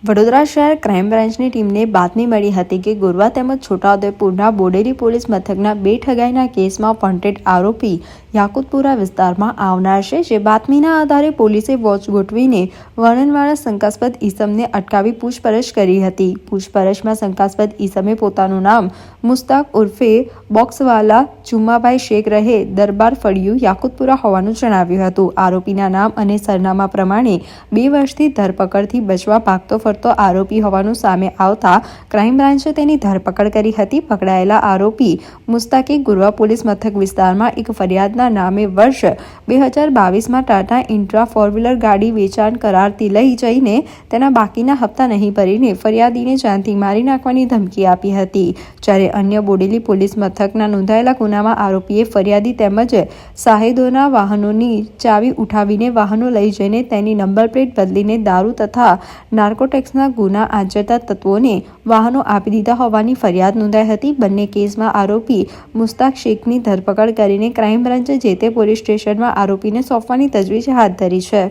વડોદરા શહેર ક્રાઇમ બ્રાન્ચની ટીમને બાતમી મળી હતી કે ગોરવા તેમજ છોટાઉદેપુરના બોડેલી પોલીસ મથકના 2 ઠગાઈના કેસમાં વોન્ટેડ આરોપી યાકુતપુરા વિસ્તારમાં આવનાર છે। જે બાતમીના આધારે પોલીસે વોચ ગોઠવીને વર્ણનવાળા શંકાસ્પદ ઈસમને અટકાવી પૂછપરછ કરી હતી। પૂછપરછમાં શંકાસ્પદ ઈસમે પોતાનું નામ મુસ્તાક ઉર્ફે બોક્સવાલા જુમ્માભાઈ શેખ રહે દરબાર ફળિયું યાકુતપુરા હોવાનું જણાવ્યું હતું। આરોપીના નામ અને સરનામા પ્રમાણે 2 વર્ષથી ધરપકડથી બચવા ભાગતો ફરતો આરોપી હોવાનું સામે આવતા ક્રાઇમ બ્રાન્ચે તેની ધરપકડ કરી હતી। પકડાયેલા આરોપી મુસ્તાકે ગોરવા પોલીસ મથક વિસ્તારમાં એક ફરિયાદના નામે વર્ષ 2022માં ટાટા ઇન્ટ્રા 4-વ્હીલર ગાડી વેચાણ કરારથી લઈ જઈને તેના બાકીના હપ્તા નહીં ભરીને ફરિયાદીને જાનથી મારી નાખવાની ધમકી આપી હતી। જ્યારે અન્ય બોડેલી પોલીસ મથકના નોંધાયેલા ગુનામાં આરોપીએ ફરિયાદી તેમજ સાહેદોના વાહનોની ચાવી ઉઠાવીને વાહનો લઈ જઈને તેની નંબર પ્લેટ બદલીને દારૂ તથા નાર્કોટિક્સના ગુના આચરતા તત્વોને વાહનો આપી દીધા હોવાની ફરિયાદ નોંધાઈ હતી। બંને કેસમાં આરોપી મુસ્તાક શેખની ધરપકડ કરીને ક્રાઇમ બ્રાન્ચે જે તે પોલીસ સ્ટેશનમાં આરોપીને સોંપવાની તજવીજ હાથ ધરી છે।